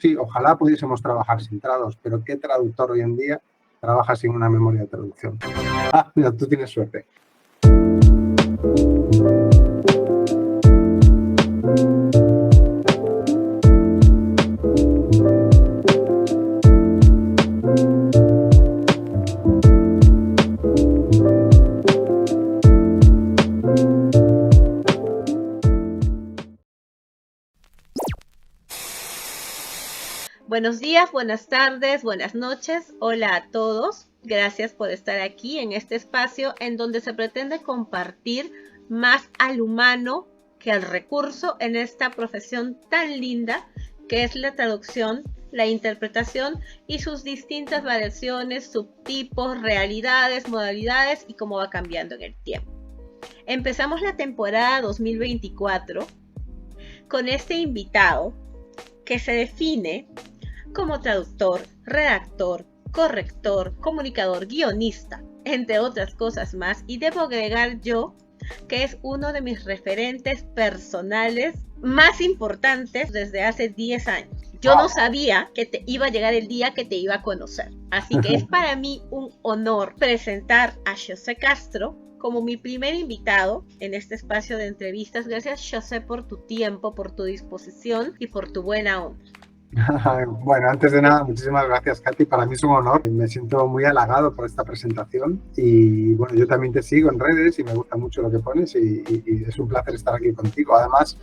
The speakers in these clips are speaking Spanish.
Sí, ojalá pudiésemos trabajar sin trados, pero ¿qué traductor hoy en día trabaja sin una memoria de traducción? Ah, mira, tú tienes suerte. Buenos días, buenas tardes, buenas noches. Hola a todos. Gracias por estar aquí en este espacio en donde se pretende compartir más al humano que al recurso en esta profesión tan linda que es la traducción, la interpretación y sus distintas variaciones, subtipos, realidades, modalidades y cómo va cambiando en el tiempo. Empezamos la temporada 2024 con este invitado que se define como traductor, redactor, corrector, comunicador, guionista, entre otras cosas más. Y debo agregar yo que es uno de mis referentes personales más importantes desde hace 10 años. Yo no sabía que te iba a llegar el día que te iba a conocer. Así que es para mí un honor presentar a José Castro como mi primer invitado en este espacio de entrevistas. Gracias, José, por tu tiempo, por tu disposición y por tu buena onda. Bueno, antes de nada, muchísimas gracias, Katy. Para mí es un honor. Me siento muy halagado por esta presentación y bueno, yo también te sigo en redes y me gusta mucho lo que pones y es un placer estar aquí contigo. Además,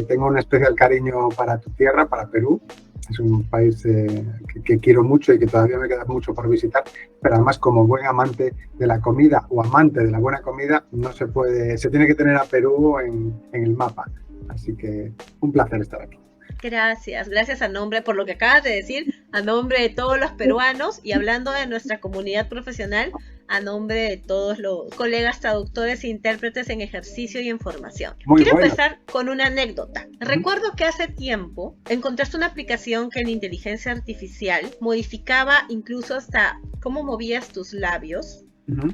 tengo un especial cariño para tu tierra, para Perú. Es un país que quiero mucho y que todavía me queda mucho por visitar, pero además como buen amante de la comida o amante de la buena comida, no se puede, se tiene que tener a Perú en el mapa. Así que un placer estar aquí. Gracias, gracias a nombre, por lo que acabas de decir, a nombre de todos los peruanos y hablando de nuestra comunidad profesional, a nombre de todos los colegas traductores e intérpretes en ejercicio y en formación. Quiero empezar con una anécdota. Recuerdo que hace tiempo encontraste una aplicación que en inteligencia artificial modificaba incluso hasta cómo movías tus labios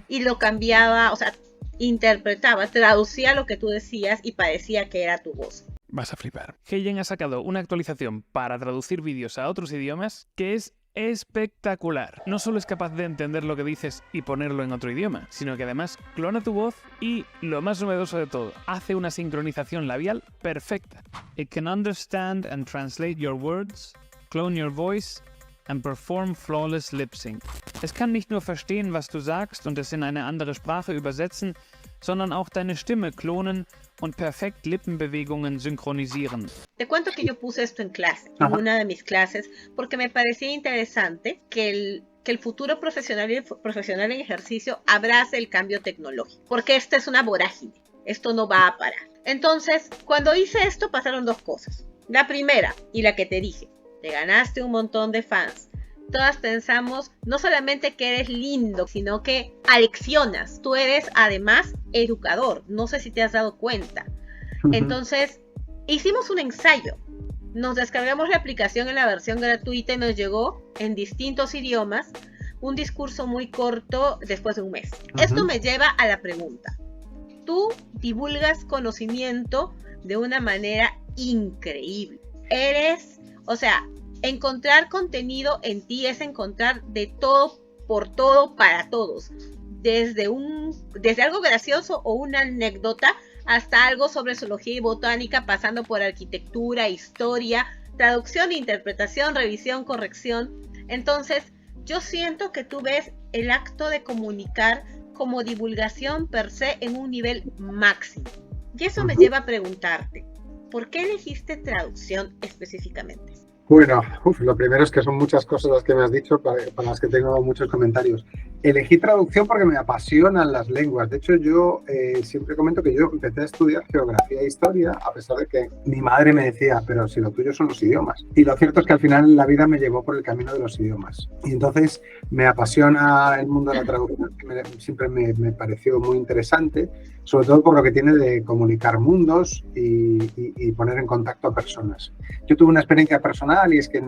y lo cambiaba, o sea, interpretaba, traducía lo que tú decías y parecía que era tu voz. Vas a flipar. Heyen ha sacado una actualización para traducir vídeos a otros idiomas que es espectacular. No solo es capaz de entender lo que dices y ponerlo en otro idioma, sino que además clona tu voz y, lo más novedoso de todo, hace una sincronización labial perfecta. It can understand and translate your words, clone your voice and perform flawless lip sync. Es kann nicht nur verstehen, was du sagst und es in eine andere Sprache übersetzen, sondern auch deine Stimme klonen und perfekt Lippenbewegungen synchronisieren. Te cuento que yo puse esto en clase, en una de mis clases, porque me parecía interesante que el futuro profesional en ejercicio abrace el cambio tecnológico, porque esta es una vorágine, esto no va a parar. Entonces, cuando hice esto pasaron dos cosas. La primera, y la que te dije, te ganaste un montón de fans. Todas pensamos no solamente que eres lindo, sino que aleccionas. Tú eres además educador. No sé si te has dado cuenta. Entonces, hicimos un ensayo. Nos descargamos la aplicación en la versión gratuita y nos llegó en distintos idiomas un discurso muy corto después de un mes. Esto me lleva a la pregunta. Tú divulgas conocimiento de una manera increíble. Encontrar contenido en ti es encontrar de todo, por todo, para todos. Desde algo gracioso o una anécdota hasta algo sobre zoología y botánica, pasando por arquitectura, historia, traducción, interpretación, revisión, corrección. Entonces, yo siento que tú ves el acto de comunicar como divulgación per se en un nivel máximo. Y eso me lleva a preguntarte, ¿por qué elegiste traducción específicamente? Bueno, lo primero es que son muchas cosas las que me has dicho para las que tengo muchos comentarios. Elegí traducción porque me apasionan las lenguas. De hecho, yo siempre comento que yo empecé a estudiar geografía e historia a pesar de que mi madre me decía, pero si lo tuyo son los idiomas. Y lo cierto es que al final la vida me llevó por el camino de los idiomas. Y entonces me apasiona el mundo de la traducción, que siempre me pareció muy interesante, sobre todo por lo que tiene de comunicar mundos y poner en contacto a personas. Yo tuve una experiencia personal y es que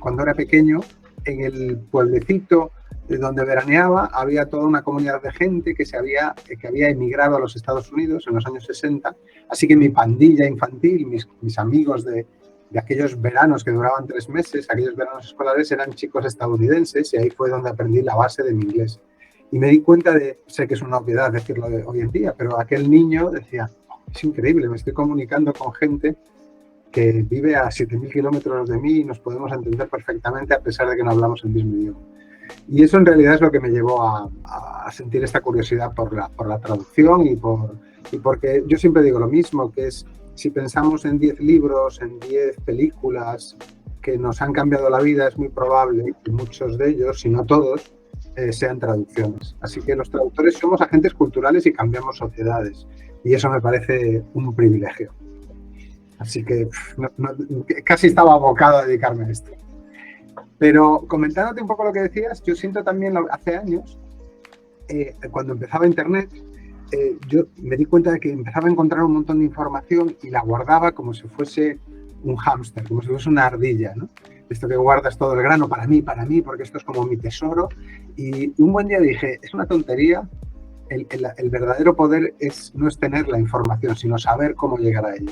cuando era pequeño, en el pueblecito donde veraneaba, había toda una comunidad de gente que había emigrado a los Estados Unidos en los años 60, así que mi pandilla infantil, mis amigos de de aquellos veranos que duraban 3 meses, aquellos veranos escolares eran chicos estadounidenses y ahí fue donde aprendí la base de mi inglés. Y me di cuenta sé que es una obviedad decirlo de hoy en día, pero aquel niño decía, oh, es increíble, me estoy comunicando con gente que vive a 7.000 kilómetros de mí y nos podemos entender perfectamente a pesar de que no hablamos el mismo idioma. Y eso en realidad es lo que me llevó a sentir esta curiosidad por la traducción y porque yo siempre digo lo mismo, que es si pensamos en 10 libros, en 10 películas que nos han cambiado la vida, es muy probable que muchos de ellos, si no todos, sean traducciones. Así que los traductores somos agentes culturales y cambiamos sociedades. Y eso me parece un privilegio. Así que casi estaba abocado a dedicarme a esto. Pero comentándote un poco lo que decías, yo siento también hace años, cuando empezaba Internet, yo me di cuenta de que empezaba a encontrar un montón de información y la guardaba como si fuese un hámster, como si fuese una ardilla, ¿no? Esto que guardas todo el grano para mí, porque esto es como mi tesoro. Y un buen día dije, es una tontería, el verdadero poder no es tener la información, sino saber cómo llegar a ella.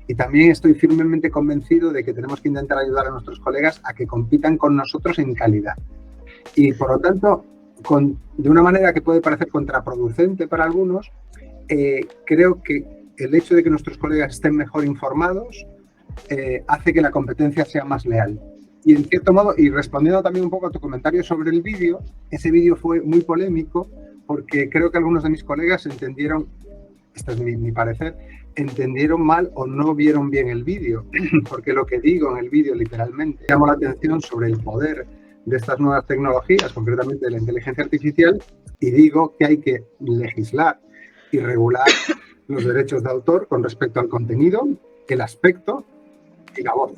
Y también estoy firmemente convencido de que tenemos que intentar ayudar a nuestros colegas a que compitan con nosotros en calidad. Y por lo tanto, de una manera que puede parecer contraproducente para algunos, creo que el hecho de que nuestros colegas estén mejor informados hace que la competencia sea más leal. Y en cierto modo, y respondiendo también un poco a tu comentario sobre el vídeo, ese vídeo fue muy polémico porque creo que algunos de mis colegas entendieron, este es mi parecer, entendieron mal o no vieron bien el vídeo, porque lo que digo en el vídeo literalmente llama la atención sobre el poder de estas nuevas tecnologías, concretamente de la inteligencia artificial, y digo que hay que legislar y regular los derechos de autor con respecto al contenido, el aspecto y la voz.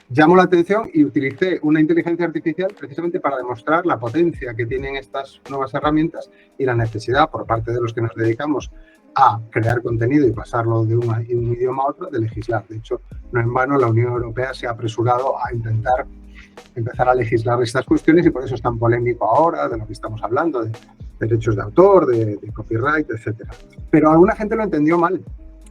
Llamó la atención y utilicé una inteligencia artificial precisamente para demostrar la potencia que tienen estas nuevas herramientas y la necesidad por parte de los que nos dedicamos a crear contenido y pasarlo de un idioma a otro, de legislar. De hecho, no en vano la Unión Europea se ha apresurado a intentar empezar a legislar estas cuestiones y por eso es tan polémico ahora de lo que estamos hablando, de derechos de autor, de copyright, etcétera. Pero alguna gente lo entendió mal,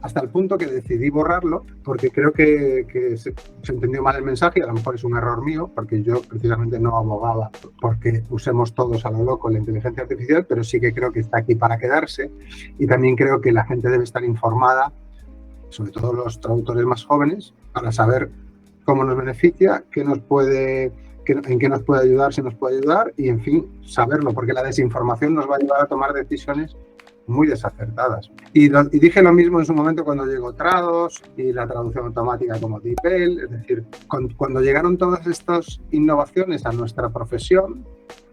hasta el punto que decidí borrarlo porque creo que se entendió mal el mensaje y a lo mejor es un error mío porque yo precisamente no abogaba porque usemos todos a lo loco la inteligencia artificial, pero sí que creo que está aquí para quedarse y también creo que la gente debe estar informada, sobre todo los traductores más jóvenes, para saber cómo nos beneficia, en qué nos puede ayudar, si nos puede ayudar y, en fin, saberlo, porque la desinformación nos va a llevar a tomar decisiones muy desacertadas. Y dije lo mismo en su momento cuando llegó Trados y la traducción automática como DeepL, es decir, cuando llegaron todas estas innovaciones a nuestra profesión,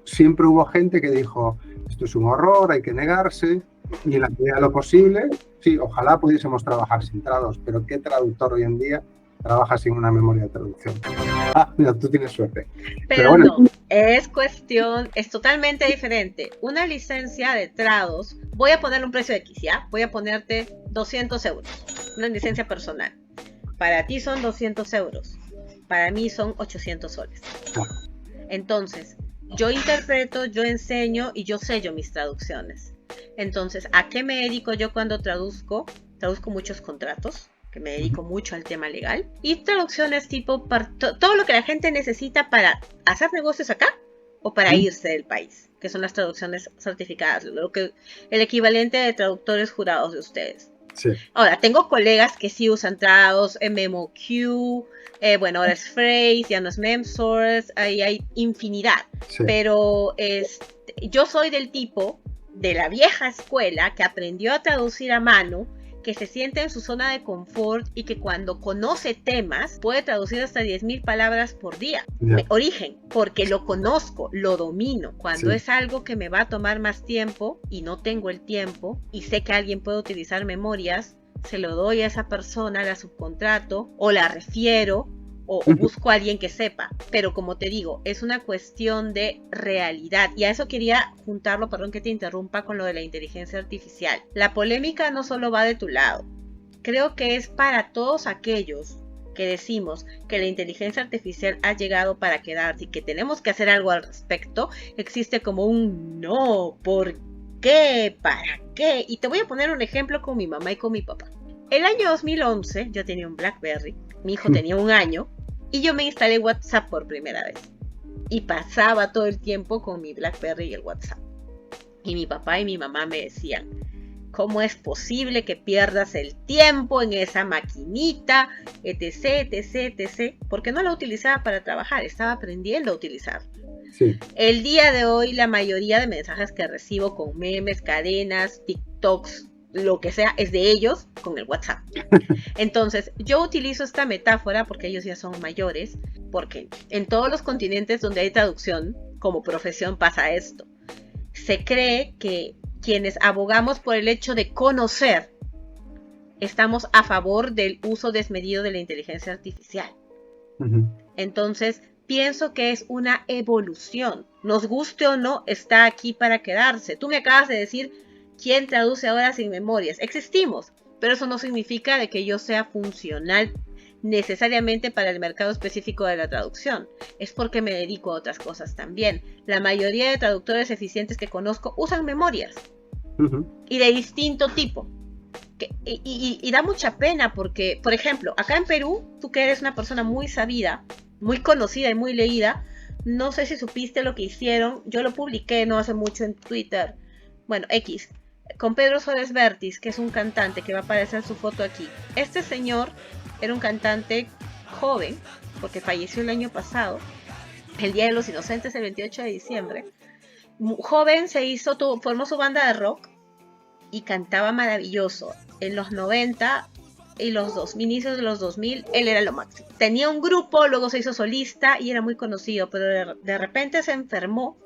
siempre hubo gente que dijo, esto es un horror, hay que negarse, y en la medida de lo posible, sí, ojalá pudiésemos trabajar sin Trados, pero ¿qué traductor hoy en día trabaja sin una memoria de traducción? Mira, tú tienes suerte. Pero bueno, no, es totalmente diferente. Una licencia de Trados, voy a ponerle un precio de X, ¿ya? Voy a ponerte 200 euros, una licencia personal. Para ti son 200 euros, para mí son 800 soles. Entonces, yo interpreto, yo enseño y yo sello mis traducciones. Entonces, ¿a qué me dedico yo cuando traduzco? Traduzco muchos contratos, que me dedico mucho al tema legal, y traducciones tipo todo lo que la gente necesita para hacer negocios acá o para irse del país, que son las traducciones certificadas, el equivalente de traductores jurados de ustedes. Sí. Ahora, tengo colegas que sí usan Trados, MemoQ, bueno, ahora es Phrase, ya no es MemSource, ahí hay infinidad, sí. Pero yo soy del tipo de la vieja escuela que aprendió a traducir a mano, que se siente en su zona de confort y que cuando conoce temas puede traducir hasta 10.000 palabras por día. Yeah. Origen, porque lo conozco, lo domino. Cuando es algo que me va a tomar más tiempo y no tengo el tiempo y sé que alguien puede utilizar memorias, se lo doy a esa persona, la subcontrato o la refiero o busco a alguien que sepa. Pero como te digo, es una cuestión de realidad. Y a eso quería juntarlo, perdón que te interrumpa, con lo de la inteligencia artificial. La polémica no solo va de tu lado. Creo que es para todos aquellos que decimos que la inteligencia artificial ha llegado para quedarse y que tenemos que hacer algo al respecto. Existe como un no, ¿por qué? ¿Para qué? Y te voy a poner un ejemplo con mi mamá y con mi papá. El año 2011 yo tenía un BlackBerry, mi hijo tenía 1 año y yo me instalé WhatsApp por primera vez. Y pasaba todo el tiempo con mi BlackBerry y el WhatsApp. Y mi papá y mi mamá me decían, ¿cómo es posible que pierdas el tiempo en esa maquinita, etc, etc, etc? Porque no la utilizaba para trabajar, estaba aprendiendo a utilizar. Sí. El día de hoy la mayoría de mensajes que recibo con memes, cadenas, TikToks, lo que sea, es de ellos con el WhatsApp. Entonces, yo utilizo esta metáfora porque ellos ya son mayores, porque en todos los continentes donde hay traducción, como profesión pasa esto. Se cree que quienes abogamos por el hecho de conocer, estamos a favor del uso desmedido de la inteligencia artificial. Entonces, pienso que es una evolución. Nos guste o no, está aquí para quedarse. Tú me acabas de decir, ¿quién traduce ahora sin memorias? Existimos, pero eso no significa de que yo sea funcional necesariamente para el mercado específico de la traducción. Es porque me dedico a otras cosas también. La mayoría de traductores eficientes que conozco usan memorias. Y de distinto tipo. Y da mucha pena porque, por ejemplo, acá en Perú, tú que eres una persona muy sabida, muy conocida y muy leída, no sé si supiste lo que hicieron. Yo lo publiqué no hace mucho en Twitter, bueno, X, con Pedro Suárez Vértiz, que es un cantante que va a aparecer su foto aquí. Este señor era un cantante joven, porque falleció el año pasado, el Día de los Inocentes, el 28 de diciembre. Joven, formó su banda de rock y cantaba maravilloso. En los 90 y los inicios de los 2000, él era lo máximo. Tenía un grupo, luego se hizo solista y era muy conocido, pero de repente se enfermó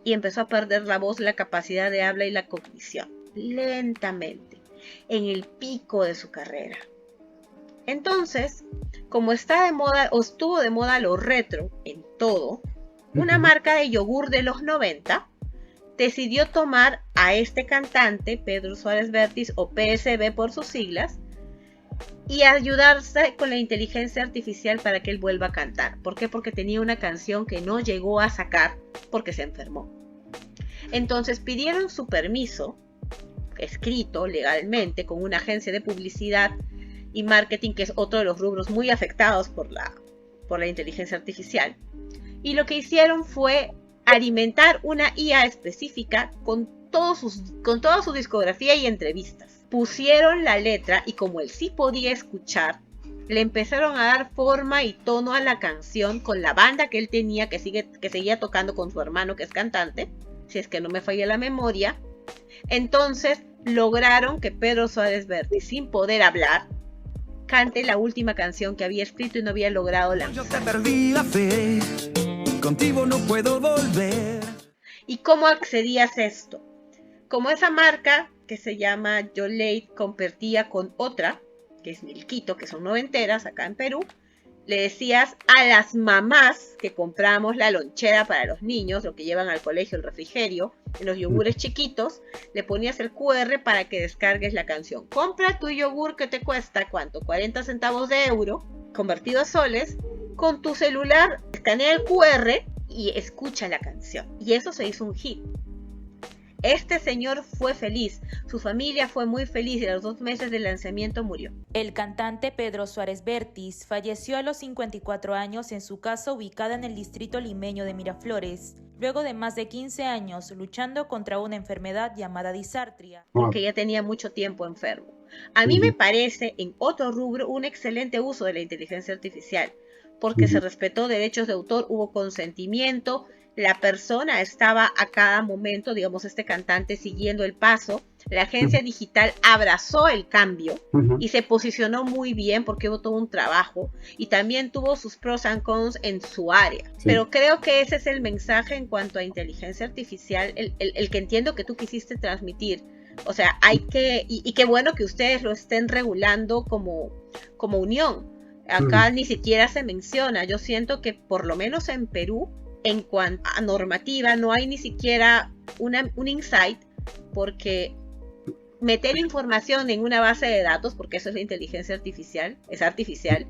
y empezó a perder la voz, la capacidad de habla y la cognición. Lentamente, en el pico de su carrera. Entonces, como está de moda, o estuvo de moda lo retro en todo, una marca de yogur de los 90 decidió tomar a este cantante, Pedro Suárez Vértiz, o PSV por sus siglas, y ayudarse con la inteligencia artificial para que él vuelva a cantar. ¿Por qué? Porque tenía una canción que no llegó a sacar porque se enfermó. Entonces pidieron su permiso, escrito legalmente, con una agencia de publicidad y marketing, que es otro de los rubros muy afectados por la inteligencia artificial. Y lo que hicieron fue alimentar una IA específica con toda su discografía y entrevistas. Pusieron la letra y como él sí podía escuchar, le empezaron a dar forma y tono a la canción con la banda que él tenía, que seguía tocando con su hermano, que es cantante, si es que no me falla la memoria. Entonces lograron que Pedro Suárez Vértiz, sin poder hablar, cante la última canción que había escrito y no había logrado lanzar. Yo te perdí la fe, contigo no puedo volver. ¿Y cómo accedías a esto? Como esa marca que se llama Yolate compartía con otra, que es Milquito, que son noventeras acá en Perú, le decías a las mamás que compramos la lonchera para los niños, lo que llevan al colegio, el refrigerio, en los yogures chiquitos, le ponías el QR para que descargues la canción. Compra tu yogur que te cuesta, ¿cuánto? 40 centavos de euro, convertido a soles, con tu celular, escanea el QR y escucha la canción. Y eso se hizo un hit. Este señor fue feliz, su familia fue muy feliz y a los 2 meses del lanzamiento murió. El cantante Pedro Suárez Vértiz falleció a los 54 años en su casa ubicada en el distrito limeño de Miraflores, luego de más de 15 años luchando contra una enfermedad llamada disartria. Porque ya tenía mucho tiempo enfermo. A mí me parece, en otro rubro, un excelente uso de la inteligencia artificial, porque se respetó derechos de autor, hubo consentimiento, la persona estaba a cada momento, digamos, este cantante siguiendo el paso, la agencia digital abrazó el cambio y se posicionó muy bien porque hubo todo un trabajo y también tuvo sus pros and cons en su área. Sí. Pero creo que ese es el mensaje en cuanto a inteligencia artificial, el que entiendo que tú quisiste transmitir. O sea, hay que, y qué bueno que ustedes lo estén regulando como unión. Acá ni siquiera se menciona. Yo siento que por lo menos en Perú, en cuanto a normativa, no hay ni siquiera un insight, porque meter información en una base de datos, porque eso es la inteligencia artificial, es artificial,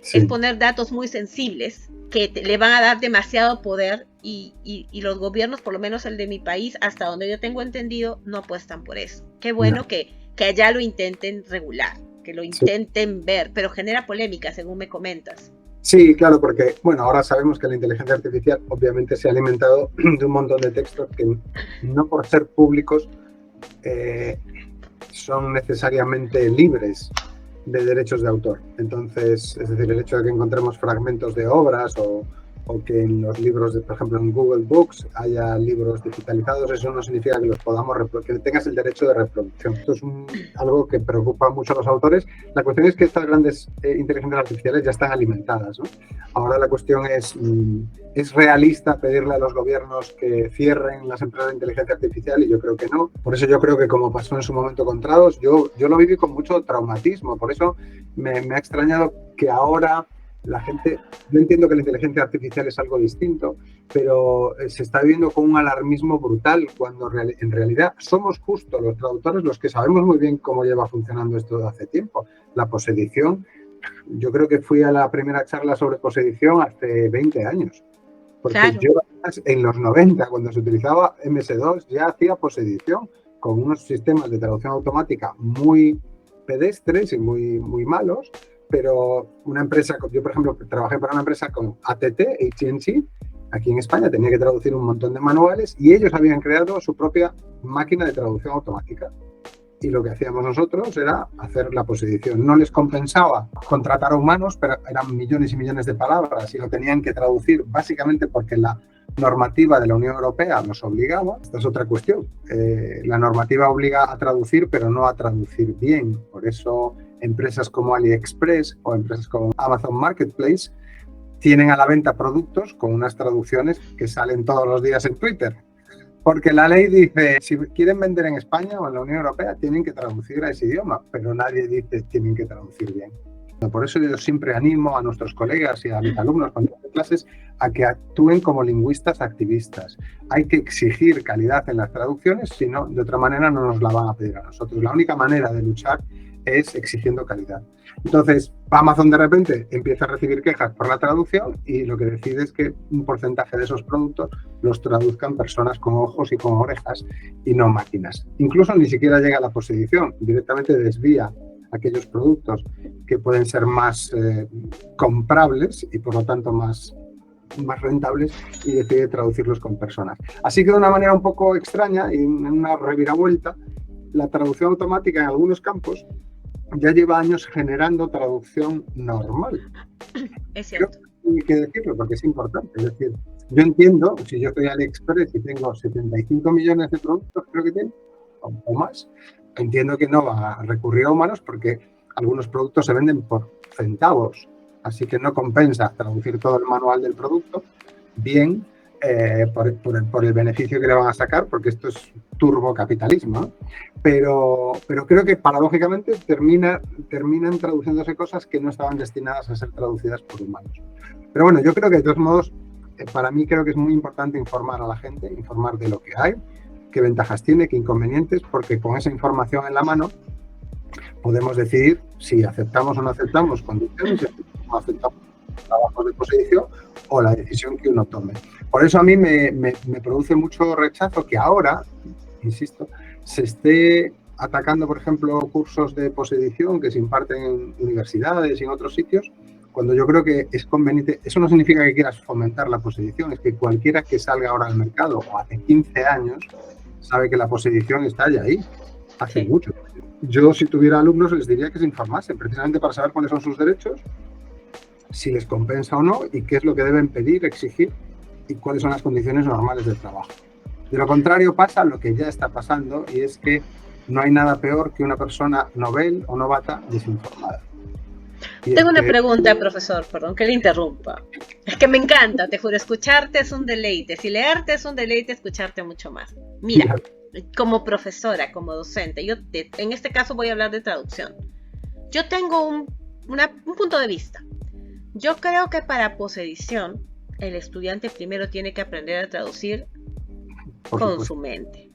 sí. Es poner datos muy sensibles que le van a dar demasiado poder y los gobiernos, por lo menos el de mi país, hasta donde yo tengo entendido, no apuestan por eso. Qué bueno que allá lo intenten regular. que lo intenten ver, pero genera polémica, según me comentas. Sí, claro, porque, bueno, ahora sabemos que la inteligencia artificial obviamente se ha alimentado de un montón de textos que no por ser públicos son necesariamente libres de derechos de autor. Entonces, es decir, el hecho de que encontremos fragmentos de obras o que en los libros, por ejemplo, en Google Books haya libros digitalizados, eso no significa que los podamos que tengas el derecho de reproducción. Esto es algo que preocupa mucho a los autores. La cuestión es que estas grandes inteligencias artificiales ya están alimentadas, ¿no? Ahora la cuestión ¿es realista pedirle a los gobiernos que cierren las empresas de inteligencia artificial? Y yo creo que no. Por eso yo creo que, como pasó en su momento con Trados, yo lo viví con mucho traumatismo. Por eso me ha extrañado que ahora la gente, yo entiendo que la inteligencia artificial es algo distinto, pero se está viviendo con un alarmismo brutal cuando en realidad somos justo los traductores los que sabemos muy bien cómo lleva funcionando esto de hace tiempo. La posedición, yo creo que fui a la primera charla sobre posedición hace 20 años, porque claro, yo en los 90, cuando se utilizaba MS2, ya hacía posedición con unos sistemas de traducción automática muy pedestres y muy malos. Pero una empresa, yo por ejemplo trabajé para una empresa con AT&T, AT&T, aquí en España, tenía que traducir un montón de manuales y ellos habían creado su propia máquina de traducción automática. Y lo que hacíamos nosotros era hacer la posedición. No les compensaba contratar a humanos, pero eran millones y millones de palabras y lo tenían que traducir básicamente porque la normativa de la Unión Europea nos obligaba. Esta es otra cuestión. La normativa obliga a traducir, pero no a traducir bien. Por eso empresas como AliExpress o empresas como Amazon Marketplace tienen a la venta productos con unas traducciones que salen todos los días en Twitter. Porque la ley dice, si quieren vender en España o en la Unión Europea, tienen que traducir a ese idioma, pero nadie dice tienen que traducir bien. Por eso yo siempre animo a nuestros colegas y a mis alumnos cuando doy clases a que actúen como lingüistas activistas. Hay que exigir calidad en las traducciones, si no, de otra manera no nos la van a pedir a nosotros. La única manera de luchar es exigiendo calidad. Entonces, Amazon de repente empieza a recibir quejas por la traducción y lo que decide es que un porcentaje de esos productos los traduzcan personas con ojos y con orejas y no máquinas. Incluso ni siquiera llega a la posedición, directamente desvía aquellos productos que pueden ser más comprables y por lo tanto más rentables y decide traducirlos con personas. Así que de una manera un poco extraña y en una reviravuelta, la traducción automática en algunos campos ya lleva años generando traducción normal. Es cierto. Hay que decirlo porque es importante. Es decir, yo entiendo, si yo estoy en AliExpress y tengo 75 millones de productos, creo que tiene, o más, entiendo que no va a recurrir a humanos porque algunos productos se venden por centavos, así que no compensa traducir todo el manual del producto bien por el beneficio que le van a sacar, porque esto es turbocapitalismo, ¿no? Pero creo que paradójicamente terminan traduciéndose cosas que no estaban destinadas a ser traducidas por humanos. Pero bueno, yo creo que de todos modos, para mí creo que es muy importante informar a la gente, informar de lo que hay, qué ventajas tiene, qué inconvenientes, porque con esa información en la mano podemos decidir si aceptamos o no aceptamos condiciones, si no aceptamos trabajos de posedición o la decisión que uno tome. Por eso a mí me produce mucho rechazo que ahora, insisto, se esté atacando, por ejemplo, cursos de posedición que se imparten en universidades y en otros sitios, cuando yo creo que es conveniente. Eso no significa que quieras fomentar la posedición, es que cualquiera que salga ahora al mercado o hace 15 años sabe que la posedición está ya ahí, hace mucho. Yo, si tuviera alumnos, les diría que se informasen precisamente para saber cuáles son sus derechos, si les compensa o no y qué es lo que deben pedir, exigir y cuáles son las condiciones normales de trabajo. De lo contrario pasa lo que ya está pasando y es que no hay nada peor que una persona novel o novata desinformada. Tengo una pregunta, profesor, perdón que le interrumpa. Es que me encanta, te juro, escucharte es un deleite. Si leerte es un deleite, escucharte mucho más. Mira, como profesora, como docente, yo en este caso voy a hablar de traducción. Yo tengo un punto de vista. Yo creo que para posedición, el estudiante primero tiene que aprender a traducir con su mente.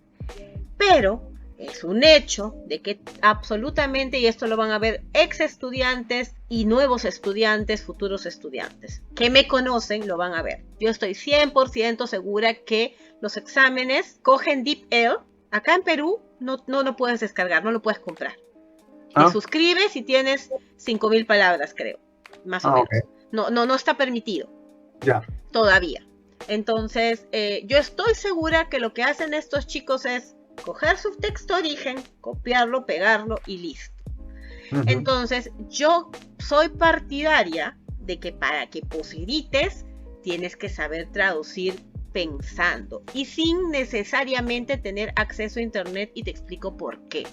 Pero es un hecho de que absolutamente, y esto lo van a ver ex estudiantes y nuevos estudiantes, futuros estudiantes, que me conocen, lo van a ver. Yo estoy 100% segura que los exámenes cogen DeepL. Acá en Perú no lo puedes descargar, no lo puedes comprar. Te suscribes y tienes 5.000 palabras, creo, más o menos. Okay. No está permitido. Ya. Todavía. Entonces, yo estoy segura que lo que hacen estos chicos es coger su texto origen, copiarlo, pegarlo y listo. Entonces, yo soy partidaria de que para que posibilites, tienes que saber traducir pensando y sin necesariamente tener acceso a internet, y te explico por qué.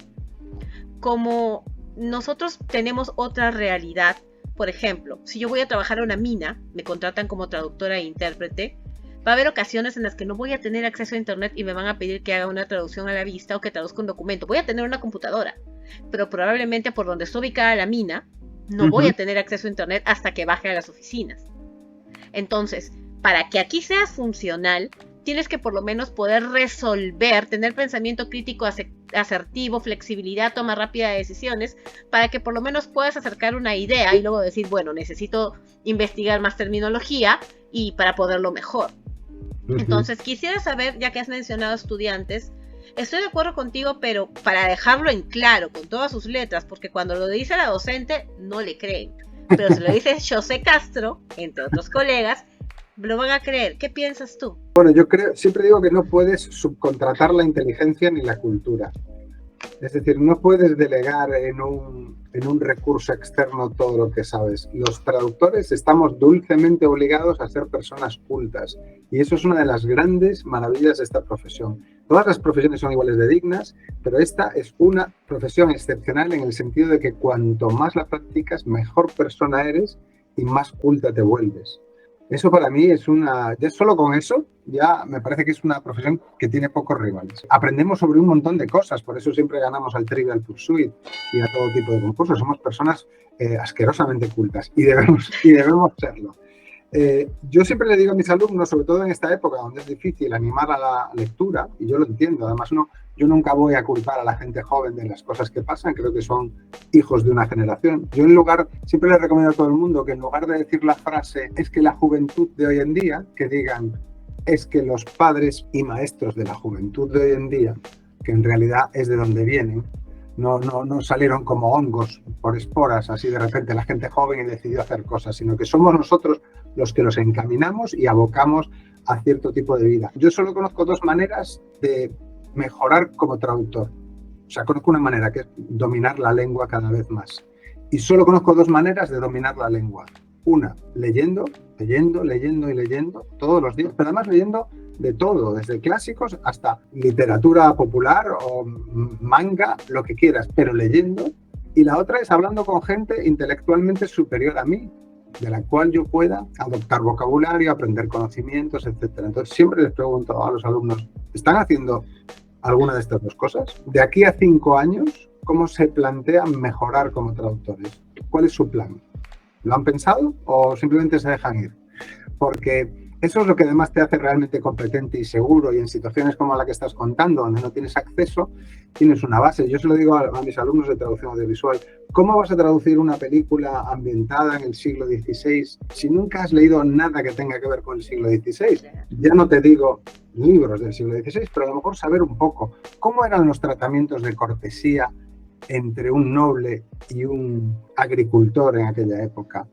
Como nosotros tenemos otra realidad, por ejemplo, si yo voy a trabajar a una mina, me contratan como traductora e intérprete, va a haber ocasiones en las que no voy a tener acceso a internet y me van a pedir que haga una traducción a la vista o que traduzca un documento. Voy a tener una computadora, pero probablemente por donde está ubicada la mina, no voy a tener acceso a internet hasta que baje a las oficinas. Entonces, para que aquí seas funcional, tienes que por lo menos poder resolver, tener pensamiento crítico asertivo, flexibilidad, toma rápida de decisiones, para que por lo menos puedas acercar una idea y luego decir, bueno, necesito investigar más terminología y para poderlo mejor. Entonces, quisiera saber, ya que has mencionado estudiantes, estoy de acuerdo contigo, pero para dejarlo en claro, con todas sus letras, porque cuando lo dice la docente, no le creen. Pero si lo dice José Castro, entre otros colegas, lo van a creer. ¿Qué piensas tú? Bueno, yo siempre digo que no puedes subcontratar la inteligencia ni la cultura. Es decir, no puedes delegar en un recurso externo todo lo que sabes. Los traductores estamos dulcemente obligados a ser personas cultas, y eso es una de las grandes maravillas de esta profesión. Todas las profesiones son iguales de dignas, pero esta es una profesión excepcional en el sentido de que cuanto más la practicas, mejor persona eres y más culta te vuelves. Eso para mí es ya solo con eso, ya me parece que es una profesión que tiene pocos rivales. Aprendemos sobre un montón de cosas, por eso siempre ganamos al Trivial Pursuit y a todo tipo de concursos. Somos personas asquerosamente cultas y debemos serlo. Yo siempre le digo a mis alumnos, sobre todo en esta época donde es difícil animar a la lectura, y yo lo entiendo, además yo nunca voy a culpar a la gente joven de las cosas que pasan, creo que son hijos de una generación. Yo siempre les recomiendo a todo el mundo que en lugar de decir la frase es que la juventud de hoy en día, que digan es que los padres y maestros de la juventud de hoy en día, que en realidad es de donde vienen, no salieron como hongos por esporas, así de repente la gente joven y decidió hacer cosas, sino que somos nosotros los que los encaminamos y abocamos a cierto tipo de vida. Yo solo conozco dos maneras de mejorar como traductor. O sea, conozco una manera que es dominar la lengua cada vez más. Y solo conozco dos maneras de dominar la lengua. Una, leyendo todos los días, pero además leyendo de todo, desde clásicos hasta literatura popular o manga, lo que quieras, pero leyendo. Y la otra es hablando con gente intelectualmente superior a mí, de la cual yo pueda adoptar vocabulario, aprender conocimientos, etc. Entonces siempre les pregunto a los alumnos, ¿están haciendo alguna de estas dos cosas? De aquí a 5 años, ¿cómo se plantean mejorar como traductores? ¿Cuál es su plan? ¿Lo han pensado o simplemente se dejan ir? Porque eso es lo que además te hace realmente competente y seguro, y en situaciones como la que estás contando, donde no tienes acceso, tienes una base. Yo se lo digo a mis alumnos de traducción audiovisual, ¿cómo vas a traducir una película ambientada en el siglo XVI si nunca has leído nada que tenga que ver con el siglo XVI? Ya no te digo libros del siglo XVI, pero a lo mejor saber un poco cómo eran los tratamientos de cortesía entre un noble y un agricultor en aquella época.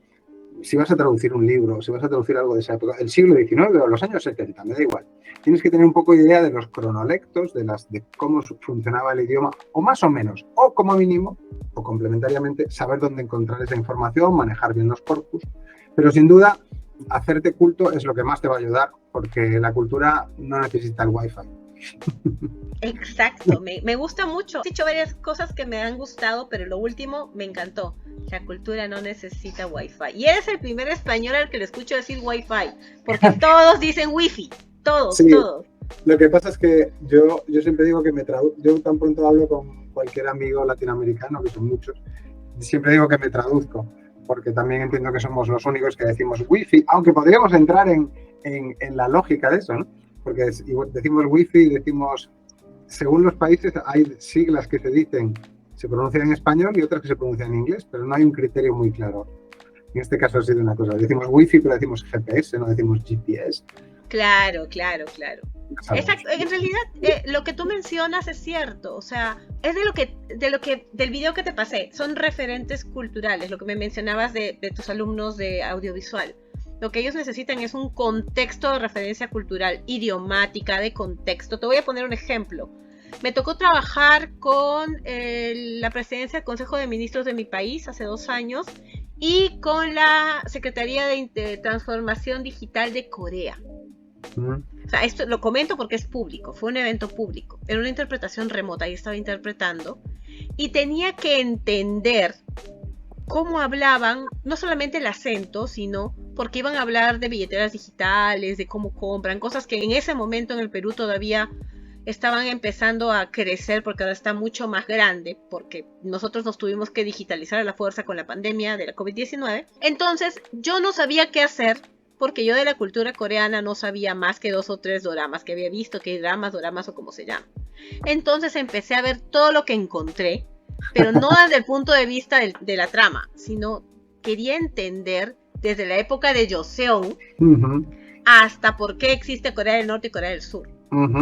Si vas a traducir un libro, si vas a traducir algo de esa época, el siglo XIX o los años 70, me da igual. Tienes que tener un poco de idea de los cronolectos, de cómo funcionaba el idioma, o más o menos, o como mínimo, o complementariamente, saber dónde encontrar esa información, manejar bien los corpus. Pero sin duda, hacerte culto es lo que más te va a ayudar, porque la cultura no necesita el Wi-Fi. Exacto, me gusta mucho. He dicho varias cosas que me han gustado, pero lo último me encantó. La cultura no necesita Wi-Fi. Y eres el primer español al que le escucho decir Wi-Fi, porque todos dicen Wi-Fi, todos. Lo que pasa es que yo siempre digo que yo tan pronto hablo con cualquier amigo latinoamericano, que son muchos, siempre digo que me traduzco, porque también entiendo que somos los únicos que decimos Wi-Fi, aunque podríamos entrar en la lógica de eso, ¿no? Porque decimos Wi-Fi y decimos, según los países hay siglas que se pronuncian en español y otras que se pronuncian en inglés, pero no hay un criterio muy claro. En este caso ha sido una cosa, decimos Wi-Fi pero decimos GPS, no decimos GPS. Claro. Exacto. En realidad, lo que tú mencionas es cierto. O sea, es del video que te pasé. Son referentes culturales, lo que me mencionabas de tus alumnos de audiovisual. Lo que ellos necesitan es un contexto de referencia cultural, idiomática, de contexto. Te voy a poner un ejemplo. Me tocó trabajar con la presidencia del Consejo de Ministros de mi país hace 2 años y con la Secretaría de Transformación Digital de Corea. O sea, esto lo comento porque es público, fue un evento público, era una interpretación remota, y estaba interpretando y tenía que entender cómo hablaban, no solamente el acento, sino porque iban a hablar de billeteras digitales, de cómo compran, cosas que en ese momento en el Perú todavía estaban empezando a crecer porque ahora está mucho más grande, porque nosotros nos tuvimos que digitalizar a la fuerza con la pandemia de la COVID-19. Entonces yo no sabía qué hacer, porque yo de la cultura coreana no sabía más que 2 o 3 doramas que había visto, que doramas o como se llama. Entonces empecé a ver todo lo que encontré, pero no desde el punto de vista de la trama, sino quería entender desde la época de Joseon hasta por qué existe Corea del Norte y Corea del Sur.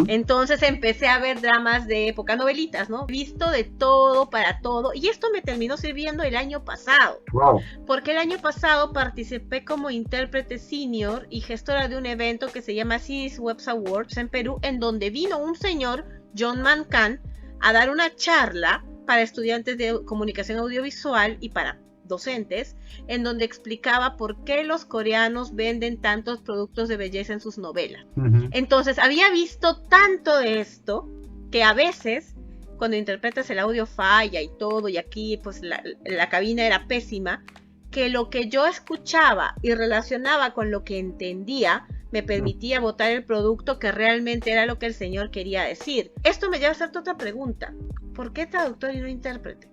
Entonces empecé a ver dramas de época, novelitas, ¿no? Visto de todo para todo, y esto me terminó sirviendo el año pasado. Wow. Porque el año pasado participé como intérprete senior y gestora de un evento que se llama Cities Webs Awards en Perú, en donde vino un señor, John Mancan, a dar una charla para estudiantes de comunicación audiovisual y para docentes, en donde explicaba por qué los coreanos venden tantos productos de belleza en sus novelas. Entonces había visto tanto de esto que a veces cuando interpretas el audio falla y todo, y aquí pues la cabina era pésima, que lo que yo escuchaba y relacionaba con lo que entendía me permitía botar el producto que realmente era lo que el señor quería decir. Esto me lleva a hacerte otra pregunta: ¿por qué traductor y no intérprete?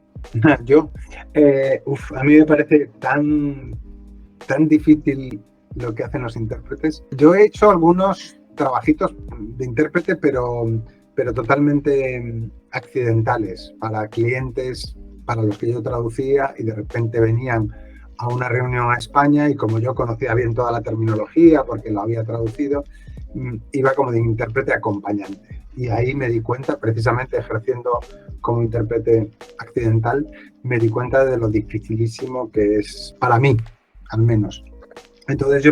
Yo, a mí me parece tan difícil lo que hacen los intérpretes. Yo he hecho algunos trabajitos de intérprete, pero totalmente accidentales, para clientes para los que yo traducía, y de repente venían a una reunión a España, y como yo conocía bien toda la terminología porque lo había traducido, iba como de intérprete acompañante. Y ahí me di cuenta, precisamente ejerciendo como intérprete accidental, me di cuenta de lo dificilísimo que es para mí, al menos. Entonces yo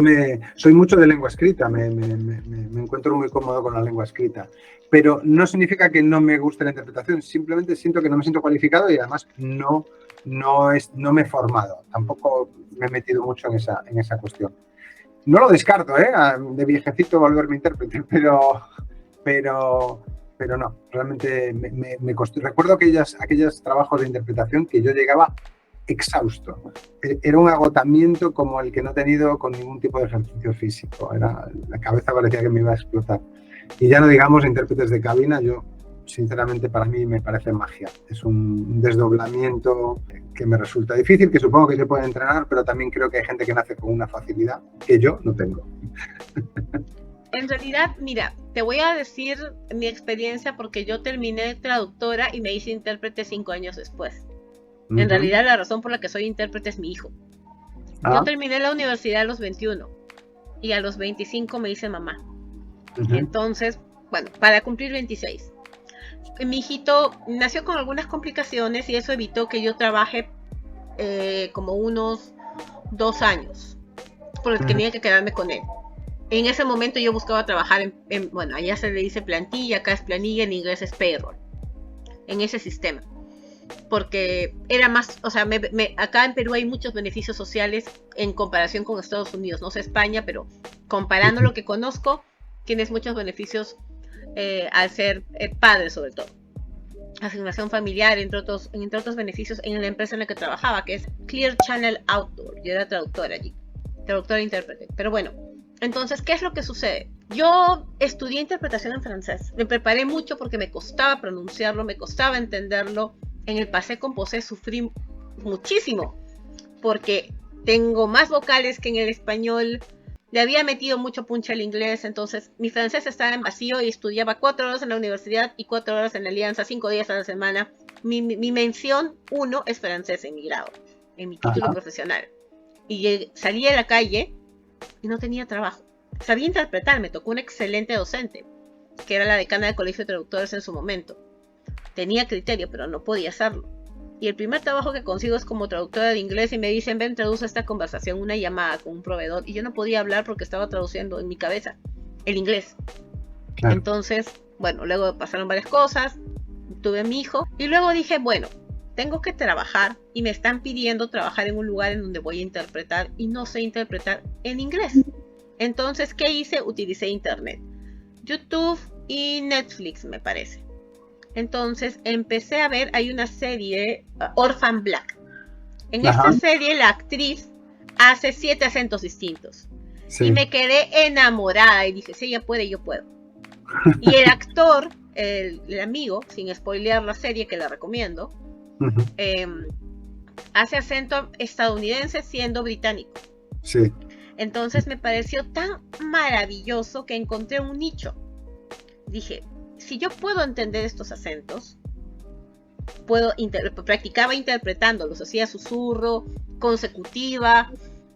soy mucho de lengua escrita, me encuentro muy cómodo con la lengua escrita, pero no significa que no me guste la interpretación, simplemente siento que no me siento cualificado, y además no me he formado, tampoco me he metido mucho en esa cuestión. No lo descarto, de viejecito volverme intérprete, pero no, realmente me costó. Recuerdo aquellos trabajos de interpretación que yo llegaba exhausto. Era un agotamiento como el que no he tenido con ningún tipo de ejercicio físico. La cabeza parecía que me iba a explotar. Y ya no digamos intérpretes de cabina, yo sinceramente para mí me parece magia. Es un desdoblamiento que me resulta difícil, que supongo que se puede entrenar, pero también creo que hay gente que nace con una facilidad que yo no tengo. En realidad, mira, te voy a decir mi experiencia, porque yo terminé traductora y me hice intérprete 5 años después. En realidad, la razón por la que soy intérprete es mi hijo. Yo terminé la universidad a los 21 y a los 25 me hice mamá. Entonces, bueno, para cumplir 26. Mi hijito nació con algunas complicaciones y eso evitó que yo trabaje como unos 2 años, porque tenía que quedarme con él. En ese momento yo buscaba trabajar bueno, allá se le dice plantilla, acá es planilla, en inglés es payroll, en ese sistema. Porque era más, o sea, acá en Perú hay muchos beneficios sociales en comparación con Estados Unidos. No sé España, pero comparando lo que conozco, tienes muchos beneficios al ser padre, sobre todo. Asignación familiar, entre otros beneficios en la empresa en la que trabajaba, que es Clear Channel Outdoor. Yo era traductora allí, traductora e intérprete. Pero bueno, entonces, ¿qué es lo que sucede? Yo estudié interpretación en francés. Me preparé mucho porque me costaba pronunciarlo, me costaba entenderlo. En el passé composé sufrí muchísimo porque tengo más vocales que en el español. Le había metido mucho punch al inglés, entonces mi francés estaba en vacío y estudiaba 4 horas en la universidad y 4 horas en la Alianza, 5 días a la semana. Mi mención 1 es francés en mi grado, en mi título profesional. Y salí a la calle y no tenía trabajo. Sabía interpretar, me tocó un excelente docente, que era la decana del Colegio de Traductores en su momento. Tenía criterio, pero no podía hacerlo. Y el primer trabajo que consigo es como traductora de inglés y me dicen, ven, traduce esta conversación, una llamada con un proveedor. Y yo no podía hablar porque estaba traduciendo en mi cabeza el inglés. Claro. Entonces, bueno, luego pasaron varias cosas, tuve a mi hijo y luego dije, bueno, tengo que trabajar y me están pidiendo trabajar en un lugar en donde voy a interpretar y no sé interpretar en inglés. Entonces, ¿qué hice? Utilicé internet, YouTube y Netflix, me parece. Entonces empecé a ver, hay una serie, Orphan Black. En esta serie la actriz hace 7 acentos distintos. Sí. Y me quedé enamorada y dije, si ella puede, yo puedo. Y el actor, el amigo, sin spoilear la serie que la recomiendo, hace acento estadounidense siendo británico. Sí. Entonces me pareció tan maravilloso que encontré un nicho. Dije, si yo puedo entender estos acentos, practicaba interpretándolos, hacía susurro, consecutiva,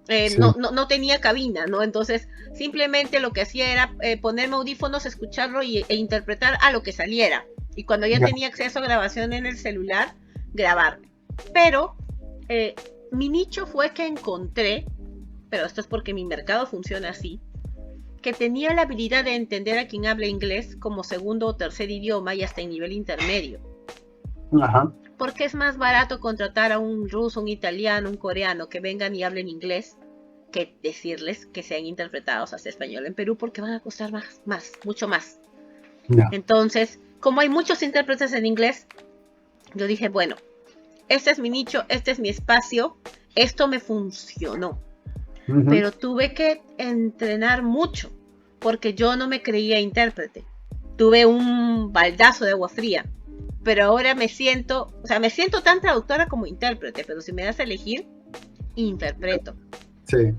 sí. no tenía cabina, ¿no? Entonces simplemente lo que hacía era ponerme audífonos, escucharlo e interpretar a lo que saliera. Y cuando ya tenía acceso a grabación en el celular, grabarme. Pero mi nicho fue que encontré, pero esto es porque mi mercado funciona así, que tenía la habilidad de entender a quien habla inglés como segundo o tercer idioma y hasta en nivel intermedio. Ajá. Porque es más barato contratar a un ruso, un italiano, un coreano que vengan y hablen inglés que decirles que sean interpretados hacia español en Perú, porque van a costar mucho más. No. Entonces, como hay muchos intérpretes en inglés, yo dije, bueno, este es mi nicho, este es mi espacio, esto me funcionó. Pero tuve que entrenar mucho porque yo no me creía intérprete. Tuve un baldazo de agua fría, pero ahora me siento tan traductora como intérprete, pero si me das a elegir, interpreto. Sí.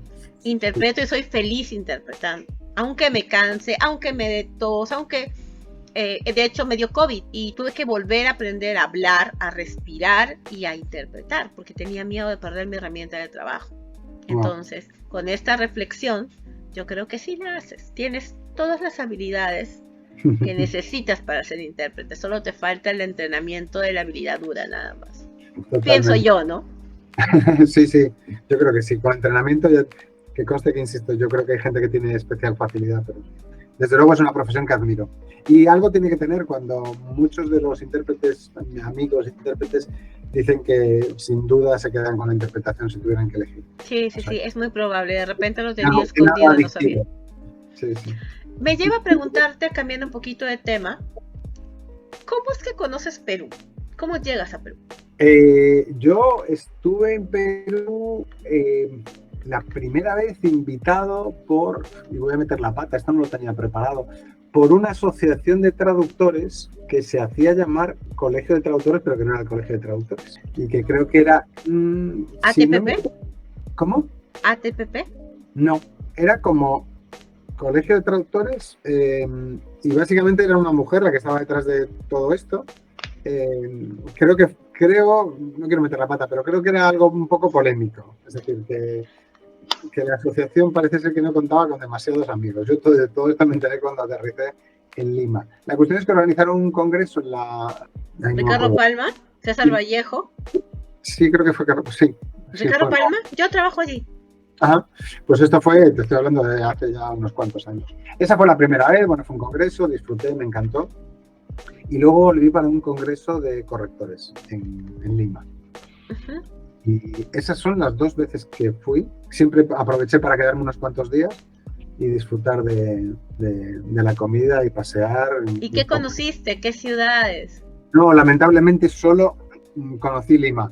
Interpreto y soy feliz interpretando, aunque me canse, aunque me dé tos, aunque de hecho me dio COVID y tuve que volver a aprender a hablar, a respirar y a interpretar porque tenía miedo de perder mi herramienta de trabajo. Entonces, con esta reflexión, yo creo que sí la haces. Tienes todas las habilidades que necesitas para ser intérprete. Solo te falta el entrenamiento de la habilidad dura, nada más. Totalmente. Pienso yo, ¿no? Sí, yo creo que sí. Con entrenamiento, que conste que insisto, yo creo que hay gente que tiene especial facilidad, pero desde luego es una profesión que admiro. Y algo tiene que tener cuando muchos de los intérpretes, amigos intérpretes, dicen que sin duda se quedan con la interpretación si tuvieran que elegir. Sí, es muy probable. De repente lo tenía escondido, no sabía. Sí. Me lleva a preguntarte, cambiando un poquito de tema, ¿cómo es que conoces Perú? ¿Cómo llegas a Perú? Yo estuve en Perú la primera vez invitado y voy a meter la pata, esto no lo tenía preparado, por una asociación de traductores que se hacía llamar Colegio de Traductores, pero que no era el Colegio de Traductores. Y que creo que era... ¿ATPP? ¿Cómo? ¿ATPP? No, era como Colegio de Traductores y básicamente era una mujer la que estaba detrás de todo esto. Creo, no quiero meter la pata, pero creo que era algo un poco polémico. Es decir, que la asociación parece ser que no contaba con demasiados amigos. Yo de todo esto me enteré cuando aterricé en Lima. La cuestión es que organizaron un congreso en la... ¿Ricardo Palma? ¿César Vallejo? Sí, creo que fue sí. ¿Ricardo Palma? Yo trabajo allí. Ajá, pues esto fue, te estoy hablando de hace ya unos cuantos años. Esa fue la primera vez, bueno, fue un congreso, disfruté, me encantó. Y luego volví para un congreso de correctores en Lima. Uh-huh. Y esas son las 2 veces que fui. Siempre aproveché para quedarme unos cuantos días y disfrutar de la comida y pasear. ¿Y qué conociste? ¿Qué ciudades? No, lamentablemente solo conocí Lima.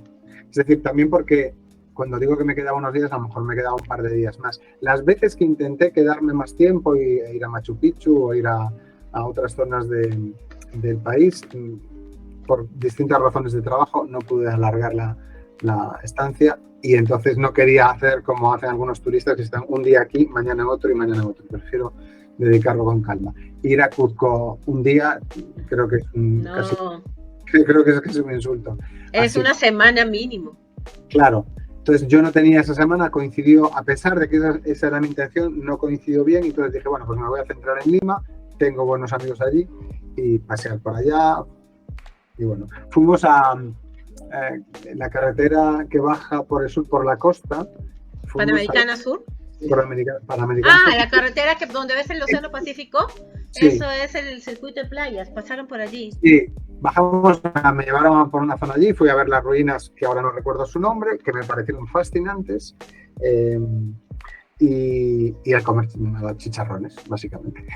Es decir, también porque cuando digo que me quedaba unos días, a lo mejor me quedaba un par de días más. Las veces que intenté quedarme más tiempo y ir a Machu Picchu o ir a otras zonas del país, por distintas razones de trabajo, no pude alargar la estancia y entonces no quería hacer como hacen algunos turistas que están un día aquí, mañana en otro y mañana en otro. Prefiero dedicarlo con calma. Ir a Cuzco un día creo que es casi un insulto. Es una semana mínimo. Claro. Entonces yo no tenía esa semana, coincidió, a pesar de que esa era mi intención, no coincidió bien, entonces dije, bueno, pues me voy a centrar en Lima, tengo buenos amigos allí y pasear por allá. Y bueno, fuimos a la carretera que baja por el sur, por la costa. Panamericana Sur. Panamericana Sur. La carretera que donde ves el Océano Pacífico. Sí. Eso es el circuito de playas, pasaron por allí. Sí, bajamos, me llevaron por una zona allí, fui a ver las ruinas, que ahora no recuerdo su nombre, que me parecieron fascinantes, y a comer chicharrones, básicamente.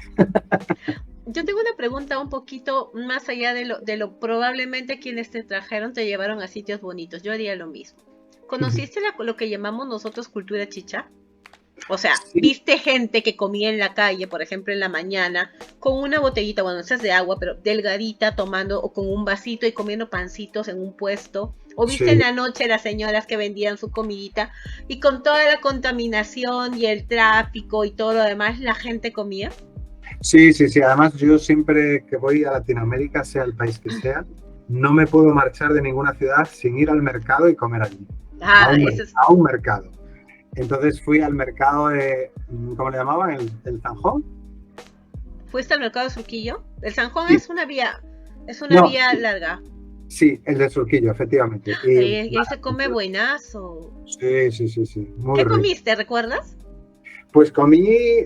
Yo tengo una pregunta un poquito más allá de lo probablemente quienes te trajeron te llevaron a sitios bonitos. Yo haría lo mismo. ¿Conociste lo que llamamos nosotros cultura chicha? O sea, sí. ¿Viste gente que comía en la calle, por ejemplo, en la mañana, con una botellita, bueno, esa es de agua, pero delgadita, tomando, o con un vasito y comiendo pancitos en un puesto? ¿O viste sí. En la noche las señoras que vendían su comidita y con toda la contaminación y el tráfico y todo lo demás, la gente comía? Sí, sí, sí. Además, yo siempre que voy a Latinoamérica, sea el país que sea, no me puedo marchar de ninguna ciudad sin ir al mercado y comer allí. A un mercado. Entonces fui al mercado de, ¿cómo le llamaban? ¿El Zanjón? ¿Fuiste al mercado de Surquillo? El Zanjón sí. Es una vía larga. Sí, el de Surquillo, efectivamente. Y ahí se come buenazo. Sí, sí, sí, sí. Muy rico. ¿Comiste, recuerdas? Pues comí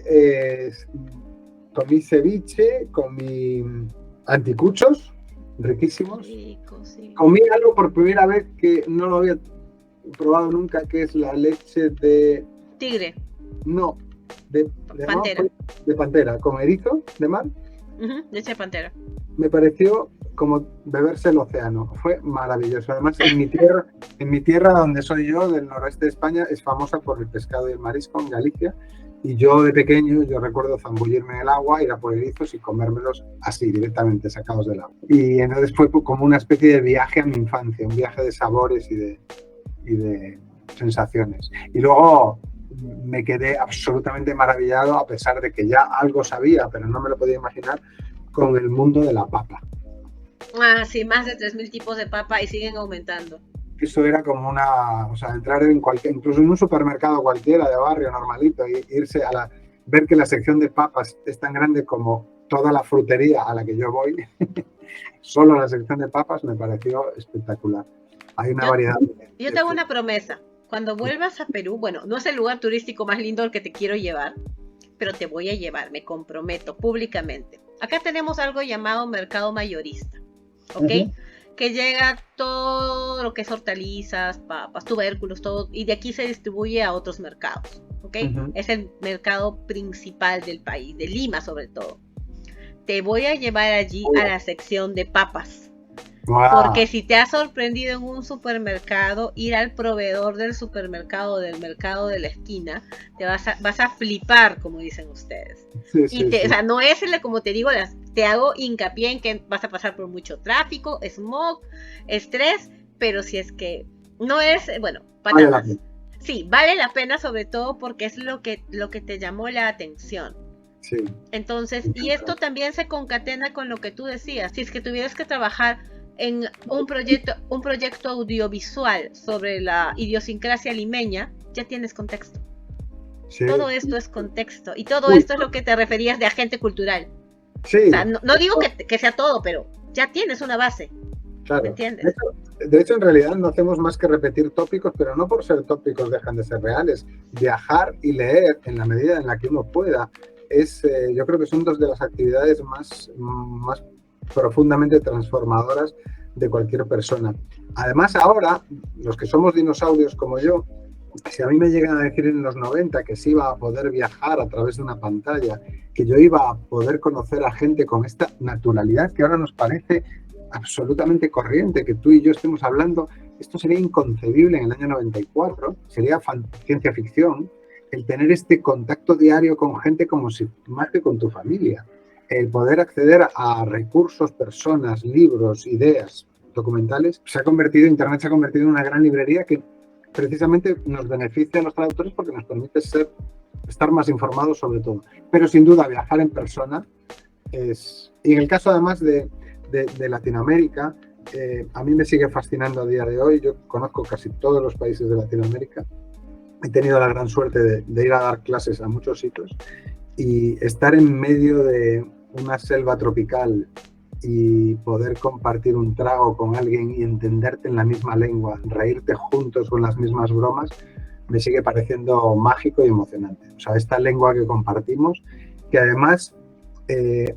ceviche, comí anticuchos, riquísimos. Rico, sí. Comí algo por primera vez que no lo había probado nunca, que es la leche de... Tigre. No, de pantera. De pantera, con erizo de mar. Leche de pantera. Me pareció como beberse el océano. Fue maravilloso. Además, en mi tierra, donde soy yo, del noroeste de España, es famosa por el pescado y el marisco, en Galicia. Y yo de pequeño, yo recuerdo zambullirme en el agua, ir a por erizos y comérmelos así, directamente, sacados del agua. Y entonces fue como una especie de viaje a mi infancia, un viaje de sabores y de sensaciones. Y luego me quedé absolutamente maravillado, a pesar de que ya algo sabía, pero no me lo podía imaginar, con el mundo de la papa. Ah, sí, más de 3.000 tipos de papa y siguen aumentando. Eso era como o sea, entrar en incluso en un supermercado cualquiera de barrio normalito y irse ver que la sección de papas es tan grande como toda la frutería a la que yo voy. Solo la sección de papas me pareció espectacular. Hay una variedad. Yo te hago una promesa. Cuando vuelvas a Perú, bueno, no es el lugar turístico más lindo al que te quiero llevar, pero te voy a llevar, me comprometo públicamente. Acá tenemos algo llamado mercado mayorista, ¿ok? Que llega todo lo que es hortalizas, papas, tubérculos, todo, y de aquí se distribuye a otros mercados, ¿ok? Es el mercado principal del país, de Lima sobre todo. Te voy a llevar allí a la sección de papas. Wow. Porque si te has sorprendido en un supermercado, ir al proveedor del supermercado, del mercado de la esquina, te vas a flipar, como dicen ustedes. Sí, sí. O sea, no es como te digo, te hago hincapié en que vas a pasar por mucho tráfico, smog, estrés, pero si es que no es, bueno, para nada. Sí, vale la pena, sobre todo porque es lo que te llamó la atención. Sí. Entonces, y esto también se concatena con lo que tú decías. Si es que tuvieras que trabajar en un proyecto audiovisual sobre la idiosincrasia limeña, ya tienes contexto. Sí. Todo esto es contexto. Y todo esto es lo que te referías de agente cultural. Sí. O sea, no digo que sea todo, pero ya tienes una base. Claro. ¿Me entiendes? De hecho, en realidad no hacemos más que repetir tópicos, pero no por ser tópicos dejan de ser reales. Viajar y leer en la medida en la que uno pueda yo creo que son dos de las actividades más profundamente transformadoras de cualquier persona. Además, ahora, los que somos dinosaurios como yo, si a mí me llegan a decir en los 90 que se iba a poder viajar a través de una pantalla, que yo iba a poder conocer a gente con esta naturalidad que ahora nos parece absolutamente corriente, que tú y yo estemos hablando, esto sería inconcebible en el año 94, sería ciencia ficción, el tener este contacto diario con gente como si más que con tu familia. El poder acceder a recursos, personas, libros, ideas, documentales, Internet se ha convertido en una gran librería que precisamente nos beneficia a los traductores porque nos permite estar más informados sobre todo. Pero sin duda viajar en persona y en el caso además de Latinoamérica, a mí me sigue fascinando a día de hoy. Yo conozco casi todos los países de Latinoamérica. He tenido la gran suerte de ir a dar clases a muchos sitios y estar en medio de una selva tropical y poder compartir un trago con alguien y entenderte en la misma lengua, reírte juntos con las mismas bromas, me sigue pareciendo mágico y emocionante. O sea, esta lengua que compartimos, que además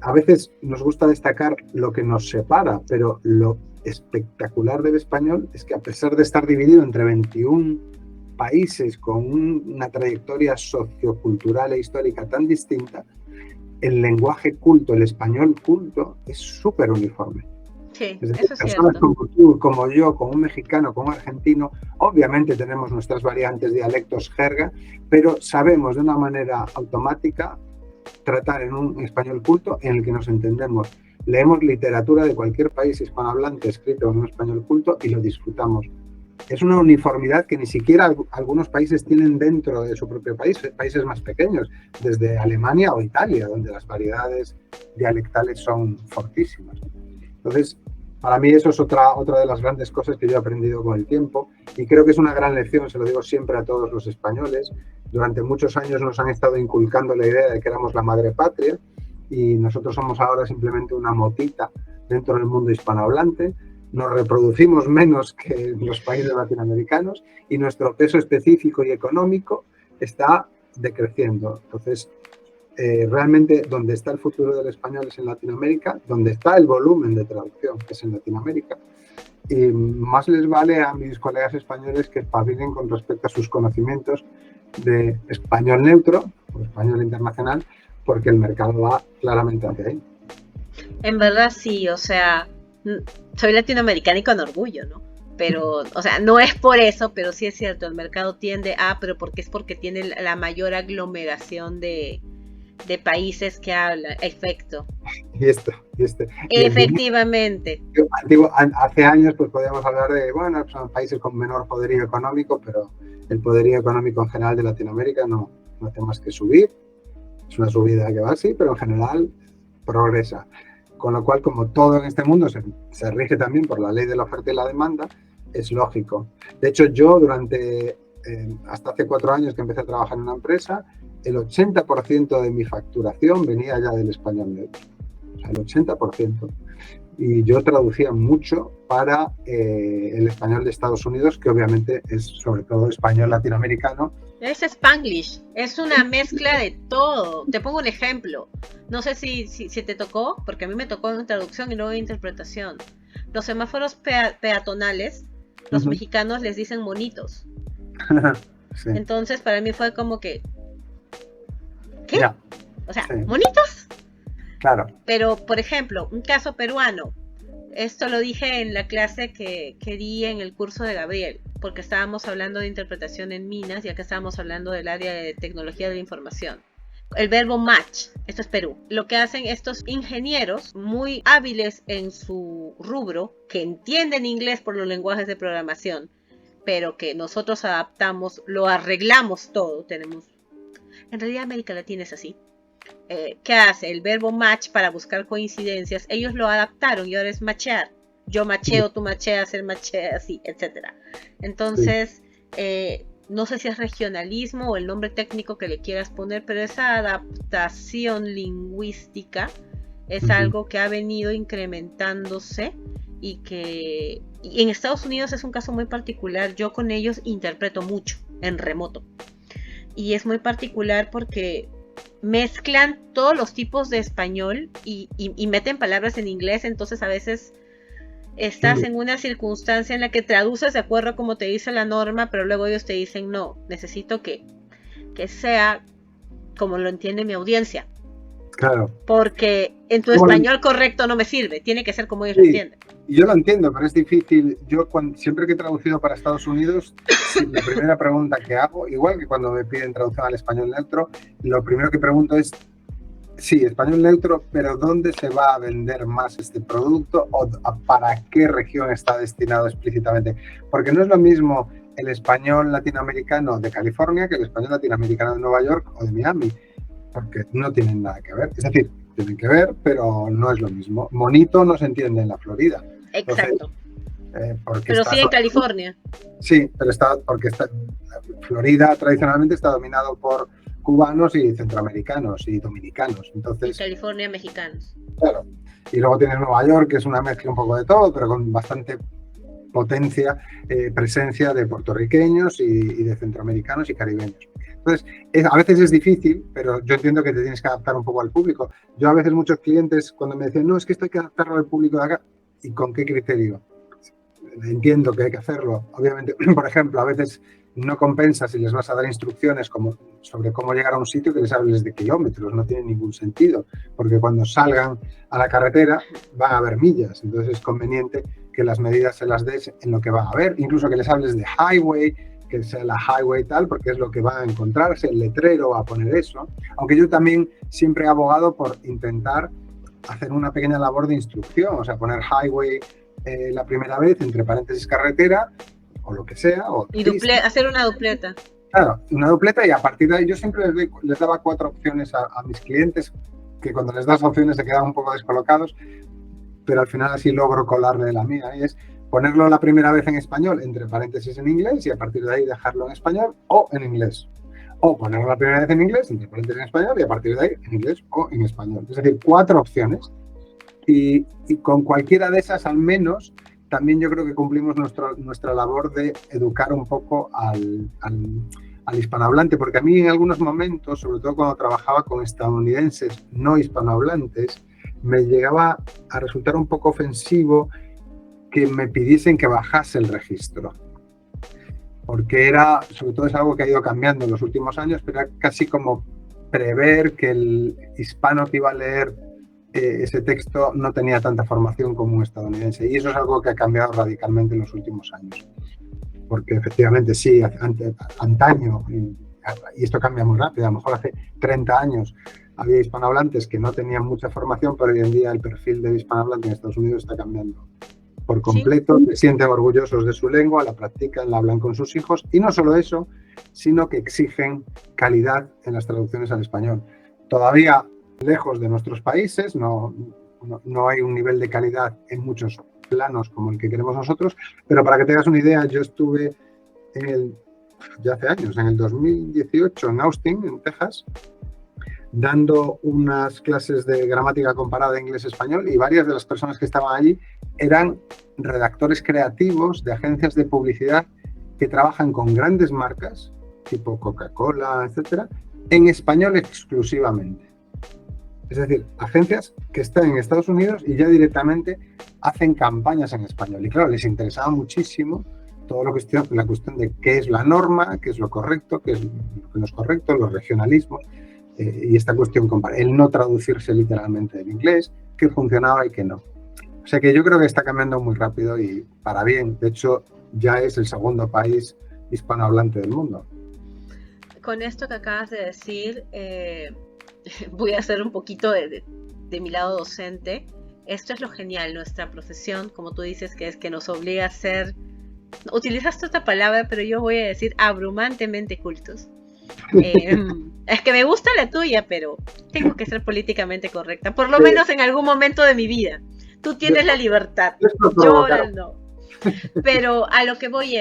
a veces nos gusta destacar lo que nos separa, pero lo espectacular del español es que a pesar de estar dividido entre 21 países con una trayectoria sociocultural e histórica tan distinta, el lenguaje culto, el español culto, es súper uniforme. Sí, Es decir, eso es personas cierto. como tú, como yo, como un mexicano, como un argentino, obviamente tenemos nuestras variantes, dialectos, jerga, pero sabemos de una manera automática tratar en un español culto en el que nos entendemos. Leemos literatura de cualquier país hispanohablante escrito en un español culto y lo disfrutamos. Es una uniformidad que ni siquiera algunos países tienen dentro de su propio país, países más pequeños, desde Alemania o Italia, donde las variedades dialectales son fortísimas. Entonces, para mí eso es otra de las grandes cosas que yo he aprendido con el tiempo y creo que es una gran lección, se lo digo siempre a todos los españoles. Durante muchos años nos han estado inculcando la idea de que éramos la madre patria y nosotros somos ahora simplemente una motita dentro del mundo hispanohablante. Nos reproducimos menos que los países latinoamericanos y nuestro peso específico y económico está decreciendo. Entonces, realmente donde está el futuro del español es en Latinoamérica, donde está el volumen de traducción es en Latinoamérica. Y más les vale a mis colegas españoles que espabilen con respecto a sus conocimientos de español neutro o español internacional, porque el mercado va claramente hacia ahí. En verdad sí, o sea, soy latinoamericana y con orgullo, ¿no? Pero, o sea, no es por eso, pero sí es cierto, el mercado tiende a, pero porque tiene la mayor aglomeración de países que hablan, efecto. Y Efectivamente. Hace años pues podíamos hablar de, bueno, son países con menor poderío económico, pero el poderío económico en general de Latinoamérica no hace más que subir. Es una subida que va así, pero en general progresa. Con lo cual, como todo en este mundo se rige también por la ley de la oferta y la demanda, es lógico. De hecho, yo hasta hace 4 años que empecé a trabajar en una empresa, el 80% de mi facturación venía ya del español neutro. O sea, el 80%. Y yo traducía mucho para el español de Estados Unidos, que obviamente es sobre todo español latinoamericano. Es Spanglish, es una mezcla de todo. Te pongo un ejemplo. No sé si te tocó, porque a mí me tocó en traducción y luego en interpretación. Los semáforos peatonales, los mexicanos les dicen monitos. Sí. Entonces para mí fue como que, ¿qué? Yeah. O sea, sí. ¿Monitos? Claro. Pero, por ejemplo, un caso peruano. Esto lo dije en la clase que di en el curso de Gabriel, porque estábamos hablando de interpretación en minas y acá estábamos hablando del área de tecnología de la información. El verbo match, esto es Perú. Lo que hacen estos ingenieros muy hábiles en su rubro, que entienden inglés por los lenguajes de programación, pero que nosotros adaptamos, lo arreglamos todo. En realidad América Latina es así. ¿Qué hace? El verbo match para buscar coincidencias, ellos lo adaptaron y ahora es machear. Yo macheo, tú macheas, él machea, así, etc. Entonces, no sé si es regionalismo o el nombre técnico que le quieras poner, pero esa adaptación lingüística es algo que ha venido incrementándose y que en Estados Unidos es un caso muy particular. Yo con ellos interpreto mucho en remoto y es muy particular porque mezclan todos los tipos de español y meten palabras en inglés, entonces a veces estás en una circunstancia en la que traduces de acuerdo a como te dice la norma, pero luego ellos te dicen no, necesito que sea como lo entiende mi audiencia. Claro. Porque en tu español correcto no me sirve, tiene que ser como ellos lo entienden. Y yo lo entiendo, pero es difícil. Yo siempre que he traducido para Estados Unidos, la primera pregunta que hago, igual que cuando me piden traducción al español neutro, lo primero que pregunto es, sí, español neutro, pero ¿dónde se va a vender más este producto o para qué región está destinado explícitamente? Porque no es lo mismo el español latinoamericano de California que el español latinoamericano de Nueva York o de Miami, porque no tienen nada que ver. Es decir, tienen que ver, pero no es lo mismo. Monito no se entiende en la Florida. Exacto. Entonces, pero sí en California. Sí, pero porque Florida tradicionalmente está dominado por cubanos y centroamericanos y dominicanos. Y Entonces, California, mexicanos. claro. Y luego tienes Nueva York, que es una mezcla un poco de todo, pero con bastante potencia, presencia de puertorriqueños y de centroamericanos y caribeños. Entonces, a veces es difícil, pero yo entiendo que te tienes que adaptar un poco al público. Yo a veces muchos clientes cuando me decían, no, es que esto hay que adaptarlo al público de acá, ¿y con qué criterio? Entiendo que hay que hacerlo. Obviamente, por ejemplo, a veces no compensa si les vas a dar instrucciones sobre cómo llegar a un sitio que les hables de kilómetros, no tiene ningún sentido, porque cuando salgan a la carretera van a haber millas, entonces es conveniente que las medidas se las des en lo que van a ver, incluso que les hables de highway, que sea la highway tal, porque es lo que van a encontrarse, el letrero va a poner eso, aunque yo también siempre he abogado por intentar hacer una pequeña labor de instrucción, o sea, poner highway la primera vez, entre paréntesis carretera, o lo que sea. O y hacer una dupleta. Claro, una dupleta, y a partir de ahí yo siempre les daba 4 opciones a mis clientes, que cuando les das opciones se quedan un poco descolocados, pero al final así logro colarle la mía, y es ponerlo la primera vez en español, entre paréntesis en inglés, y a partir de ahí dejarlo en español o en inglés. O ponerlo la primera vez en inglés, entre paréntesis en español, y a partir de ahí en inglés o en español. Es decir, 4 opciones. Y con cualquiera de esas, al menos, también yo creo que cumplimos nuestra labor de educar un poco al hispanohablante, porque a mí en algunos momentos, sobre todo cuando trabajaba con estadounidenses no hispanohablantes, me llegaba a resultar un poco ofensivo que me pidiesen que bajase el registro. Porque sobre todo es algo que ha ido cambiando en los últimos años, pero era casi como prever que el hispano que iba a leer ese texto no tenía tanta formación como un estadounidense, y eso es algo que ha cambiado radicalmente en los últimos años, porque efectivamente sí, antaño, y esto cambia muy rápido, a lo mejor hace 30 años había hispanohablantes que no tenían mucha formación, pero hoy en día el perfil del hispanohablante en Estados Unidos está cambiando por completo, ¿sí? Se sienten orgullosos de su lengua, la practican, la hablan con sus hijos, y no solo eso, sino que exigen calidad en las traducciones al español. Todavía lejos de nuestros países, no hay un nivel de calidad en muchos planos como el que queremos nosotros, pero para que tengas una idea, yo estuve ya hace años, en el 2018 en Austin, en Texas, dando unas clases de gramática comparada de inglés-español, y varias de las personas que estaban allí eran redactores creativos de agencias de publicidad que trabajan con grandes marcas, tipo Coca-Cola, etcétera, en español exclusivamente. Es decir, agencias que están en Estados Unidos y ya directamente hacen campañas en español. Y claro, les interesaba muchísimo todo la cuestión de qué es la norma, qué es lo correcto, qué es lo que no es correcto, los regionalismos, y esta cuestión, el no traducirse literalmente del inglés, qué funcionaba y qué no. O sea que yo creo que está cambiando muy rápido y para bien. De hecho, ya es el segundo país hispanohablante del mundo. Con esto que acabas de decir, voy a hacer un poquito de mi lado docente. Esto es lo genial, nuestra profesión, como tú dices, que es que nos obliga a ser, utilizaste otra palabra, pero yo voy a decir abrumantemente cultos. Es que me gusta la tuya, pero tengo que ser políticamente correcta, por lo menos en algún momento de mi vida. Tú tienes la libertad, yo no. Pero a lo que voy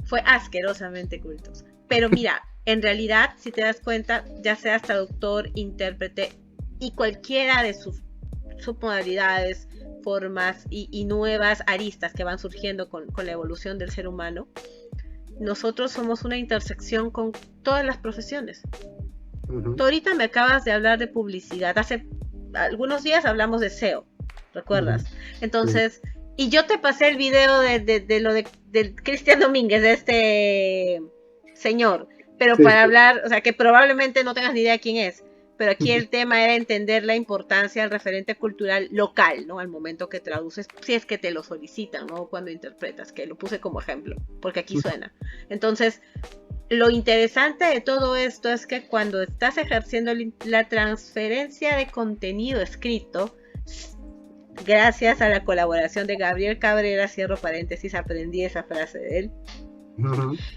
fue asquerosamente cultos. Pero mira, en realidad, si te das cuenta, ya seas traductor, intérprete y cualquiera de sus submodalidades, formas y nuevas aristas que van surgiendo con la evolución del ser humano, nosotros somos una intersección con todas las profesiones. Tú ahorita me acabas de hablar de publicidad. Hace algunos días hablamos de SEO, ¿recuerdas? Entonces, y yo te pasé el video de lo de Cristian Domínguez, de este señor, pero para hablar, o sea, que probablemente no tengas ni idea quién es, pero aquí el tema era entender la importancia del referente cultural local, ¿no? Al momento que traduces, si es que te lo solicitan, ¿no? Cuando interpretas, que lo puse como ejemplo, porque aquí suena. Entonces, lo interesante de todo esto es que cuando estás ejerciendo la transferencia de contenido escrito, gracias a la colaboración de Gabriel Cabrera, cierro paréntesis, aprendí esa frase de él,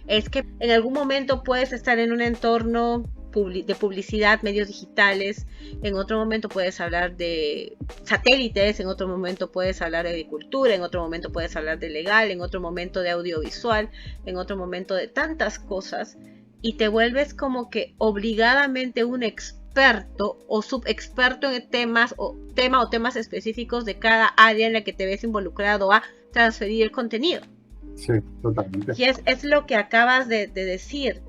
es que en algún momento puedes estar en un entorno de publicidad, medios digitales, en otro momento puedes hablar de satélites, en otro momento puedes hablar de agricultura, en otro momento puedes hablar de legal, en otro momento de audiovisual, en otro momento de tantas cosas, y te vuelves como que obligadamente un experto o subexperto en temas o temas específicos de cada área en la que te ves involucrado a transferir el contenido. Sí, totalmente. Y es lo que acabas de decir.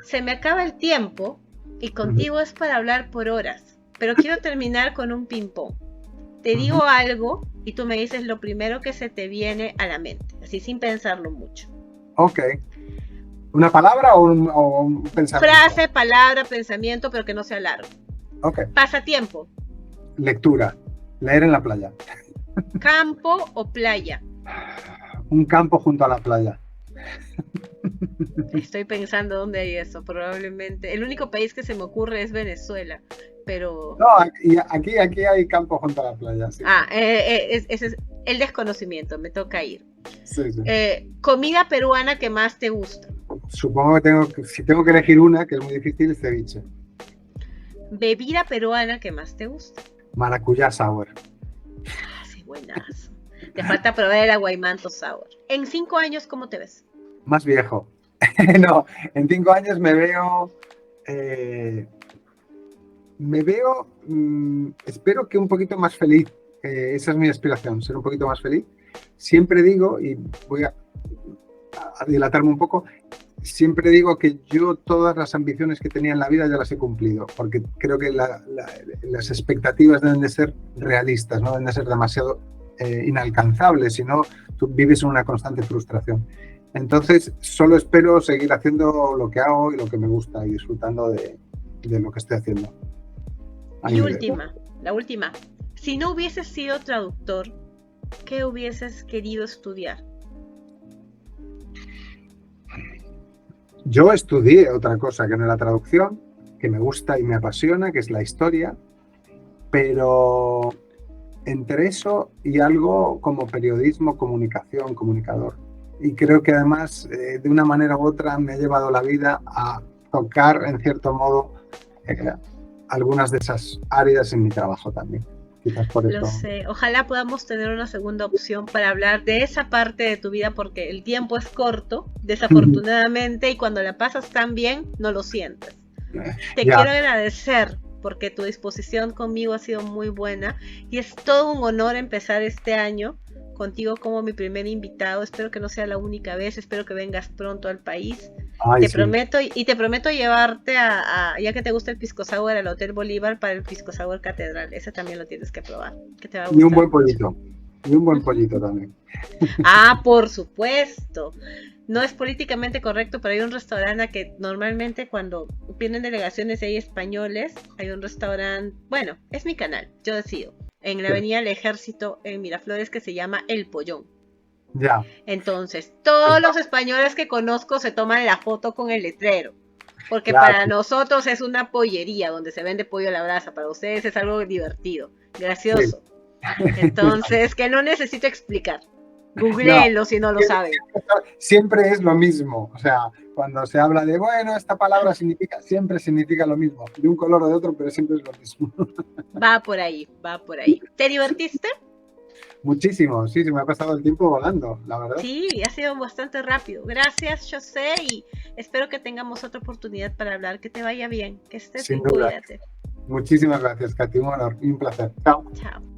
Se me acaba el tiempo y contigo es para hablar por horas, pero quiero terminar con un ping-pong. Te digo algo y tú me dices lo primero que se te viene a la mente, así sin pensarlo mucho. Ok. ¿Una palabra o un pensamiento? Frase, palabra, pensamiento, pero que no sea largo. Ok. Pasatiempo. Lectura. Leer en la playa. Campo o playa. Un campo junto a la playa. Estoy pensando dónde hay eso, probablemente. El único país que se me ocurre es Venezuela, pero... No, aquí hay campo junto a la playa. Sí. Ese es el desconocimiento, me toca ir. Sí, sí. Comida peruana que más te gusta. Supongo que si tengo que elegir una, que es muy difícil, el ceviche. Bebida peruana que más te gusta. Maracuyá sour. Sí, buenazo. Te falta probar el aguaimanto sour. En 5 años, ¿cómo te ves? Más viejo. No, en 5 años me veo, espero que un poquito más feliz. Esa es mi aspiración, ser un poquito más feliz. Siempre digo, y voy a dilatarme un poco, siempre digo que yo todas las ambiciones que tenía en la vida ya las he cumplido, porque creo que las expectativas deben de ser realistas, no deben de ser demasiado inalcanzables, si no tú vives en una constante frustración. Entonces solo espero seguir haciendo lo que hago y lo que me gusta y disfrutando de lo que estoy haciendo. Y la última. Si no hubieses sido traductor, ¿qué hubieses querido estudiar? Yo estudié otra cosa que no es la traducción, que me gusta y me apasiona, que es la historia, pero entre eso y algo como periodismo, comunicación, comunicador. Y creo que además, de una manera u otra, me ha llevado la vida a tocar, en cierto modo, algunas de esas áreas en mi trabajo también. Quizás por eso. Lo sé, ojalá podamos tener una segunda opción para hablar de esa parte de tu vida, porque el tiempo es corto, desafortunadamente, y cuando la pasas tan bien, no lo sientes. Te quiero agradecer porque tu disposición conmigo ha sido muy buena y es todo un honor empezar este año contigo como mi primer invitado. Espero que no sea la única vez, espero que vengas pronto al país. Te prometo llevarte ya que te gusta el pisco sour, al Hotel Bolívar para el pisco sour Catedral. Ese también lo tienes que probar, que te va a gustar. Y un buen pollito. Y un buen pollito también. Por supuesto. No es políticamente correcto, pero hay un restaurante que normalmente cuando vienen delegaciones y hay españoles, hay un restaurante, bueno, es mi canal, yo decido, en la Avenida del Ejército en Miraflores, que se llama El Pollón. Ya. Entonces, todos los españoles que conozco se toman la foto con el letrero, porque para nosotros es una pollería donde se vende pollo a la brasa, para ustedes es algo divertido, gracioso. Sí. Entonces, que no necesito explicar. Googleenlo si no lo saben. Siempre es lo mismo, o sea, cuando se habla de, bueno, esta palabra siempre significa lo mismo, de un color o de otro, pero siempre es lo mismo. Va por ahí. ¿Te divertiste? Muchísimo, sí, se me ha pasado el tiempo volando, la verdad. Sí, ha sido bastante rápido. Gracias, José, y espero que tengamos otra oportunidad para hablar, que te vaya bien, que estés bien, cuídate. Muchísimas gracias, Katy, un honor y un placer. Chao. Chao.